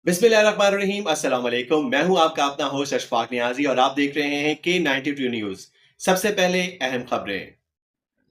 बिस्मिल्लाहिर्रहमानिर्रहीम अस्सलाम वालेकुम। मैं हूं आपका अपना होस्ट अशफाक नियाजी और आप देख रहे हैं K92 न्यूज़। सबसे पहले अहम खबरें।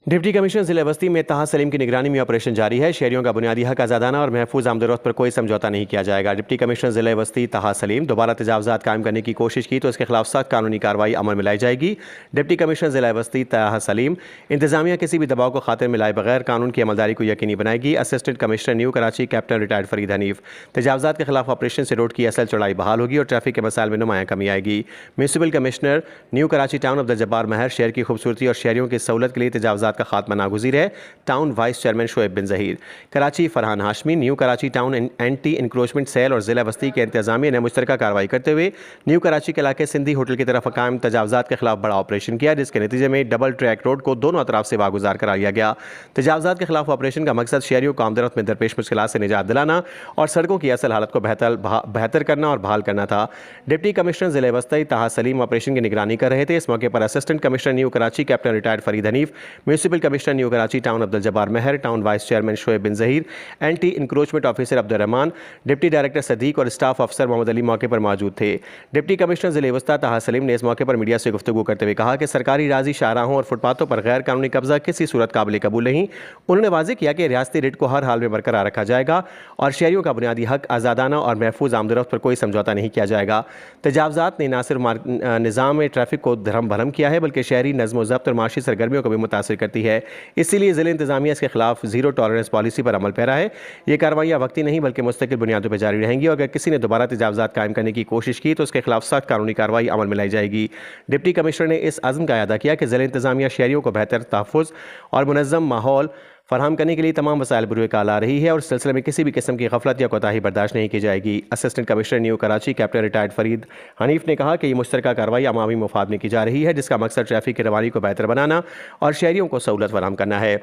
डिप्टी कमिश्नर जिला बस्ती में ताहा सलीम की निगरानी में ऑपरेशन जारी है। शहरियों का बुनियादी हक आज़ादाना और महफूज आमदोरफ्त पर कोई समझौता नहीं किया जाएगा। डिप्टी कमिश्नर जिला बस्ती ताहा सलीम दोबारा तजावज़ात कायम करने की कोशिश की तो इसके खिलाफ सख्त कानूनी कार्रवाई अमल में लाई जाएगी। डिप्टी कमिश्नर जिला बस्ती ताहा सलीम इंतजामिया किसी भी दबाव को खातिर में लाए बगैर कानून की अमलदारी को यकीनी बनाएगी। Assistant commissioner new Karachi captain retired Farid Hanif तजावज़ात के खिलाफ ऑपरेशन से रोड की असल चौड़ाई बहाल होगी और ट्रैफिक के मसाइल में नुमाया कमी आएगी। Municipal commissioner new Karachi town Abdul Jabbar Mahar शहर की खूबसूरती और शहरियों की सहूलत के लिए तजावज़ात का खात्मा नागुज़ीर है। Town vice chairman Shoaib bin Zaheer Karachi Farhan Hashmi new Karachi town anti encroachment cell और ज़िला बस्ती के इंतजामिया ने मुश्तरका कार्रवाई करते हुए न्यू कराची के इलाके सिंधी होटल की तरफ कायम तजावज़ात के खिलाफ बड़ा ऑपरेशन किया, जिसके नतीजे में डबल ट्रैक रोड को दोनों अतराफ से वागुजार करा लिया गया। तजावज़ात के खिलाफ ऑपरेशन का मकसद शहरियों को आमदरफ्त में दरपेश मुश्किलात से निजात दिलाना और सड़कों की असल हालत को बेहतर करना और बहाल करना था। डिप्टी कमिश्नर ज़िला बस्ती ताहा सलीम ऑपरेशन की निगरानी कर रहे थे। इस मौके पर assistant commissioner new Karachi captain retired Farid Hanif, municipal commissioner new Karachi town Abdul Jabbar Mahar, town vice chairman Shoaib bin Zaheer, anti encroachment officer Abdul Rahman, deputy director Sadiq और स्टाफ अफसर मोहम्मद अली मौके पर मौजूद थे। डिप्टी कमिश्नर ज़िले वस्ता ताहा सलीम ने इस मौके पर मीडिया से गुफ्तगू करते हुए कहा कि सरकारी राजी शाहराहों और फुटपाथों पर गैर कानूनी कब्जा किसी सूरत काबिल कबूल नहीं। उन्होंने वाज़ेह किया कि रियासती रिट को हर हाल में बरकरार रखा जाएगा और शहरियों का बुनियादी हक आज़ादाना और महफूज आमदरफ्त पर कोई समझौता नहीं किया जाएगा। तजावज़ात ने न सिर्फ निज़ाम में ट्रैफिक को धर्म भरम किया है बल्कि शहरी नज़्म ज़ब्त और माशी सरगर्मियों को भी मुतासिर करती है। इसीलिए ज़िले इंतजामिया इसके खिलाफ ज़ीरो टॉलरेंस पॉलिसी पर अमल पैरा है। ये कार्रवाइयाँ वक्ती नहीं बल्कि मुस्तकिल बुनियादों पर जारी रहेंगी और अगर किसी ने दोबारा तजावज़ात कायम करने की कोशिश की तो उसके खिलाफ सख्त कानूनी कार्रवाई अमल में लाई जाएगी। डिप्टी कमिश्नर ने इस अज़्म का अदा किया कि ज़िला इंतजामिया शहरियों को बेहतर तहफ़्फ़ुज़ और मुनज़्ज़म माहौल फराहम करने के लिए तमाम वसाइल बरूए कार ला रही है और इस सिलसिले में किसी भी किस्म की गफलत या कोताही बर्दाश्त नहीं की जाएगी। Assistant commissioner new Karachi captain retired Farid Hanif ने कहा कि ये मुश्तरका कार्रवाई अवामी मुफाद में की जा रही है, जिसका मकसद ट्रैफिक की रवानी को बेहतर बनाना और शहरियों को सहूलत फराहम करना है।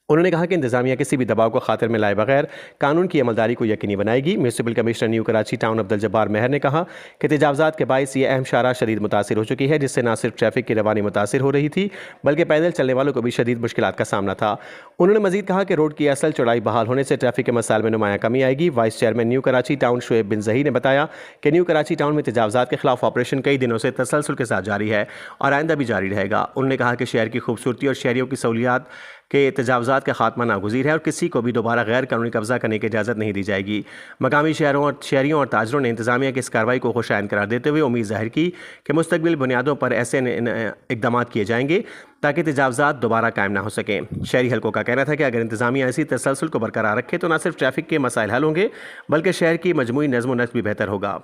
उन्होंने कहा कि इंतजामिया किसी भी दबाव को खातिर में लाए बगैर कानून की अमलदारी को यकीनी बनाएगी। Municipal commissioner new Karachi town Abdul Jabbar Mahar ने कहा कि तजावज़ात के बायस ये अहम शाहरा शदीद मुतासिर हो चुकी है, जिससे न सिर्फ ट्रैफिक की रवानी मुतासिर हो रही थी बल्कि पैदल चलने वालों को भी शदीद मुश्किलात का सामना था। उन्होंने मजीद कहा कि रोड की असल चौड़ाई बहाल होने से ट्रैफिक के मसाइल में नुमाया कमी आएगी। Vice chairman new Karachi town Shoaib bin Zaheer ने बताया कि न्यू कराची टाउन में तजावज़ात के खिलाफ ऑपरेशन कई दिनों से तसलसल के साथ जारी है और आइंदा भी जारी रहेगा। उन्होंने कहा कि शहर की खूबसूरती और शहरियों की सहूलियात के तजावज़ात का खात्मा नागुज़ीर है और किसी को भी दोबारा गैर कानूनी कब्जा करने की इजाज़त नहीं दी जाएगी। मकामी शहरियों और ताजरों ने इंतजामिया की इस कार्रवाई को खुशाइन करार देते हुए उम्मीद ज़ाहिर की कि मुस्तक़बिल बुनियादों पर ऐसे इक़दाम किए जाएंगे ताकि तजावज़ात दोबारा कायम ना हो सकें। शहरी हल्कों का कहना था कि अगर इंतजामिया ऐसी तसलसल को बरकरार रखे तो न सिर्फ ट्रैफिक के मसाइल हल होंगे बल्कि शहर की मजमूई नज़्म व नस्क़ भी बेहतर होगा।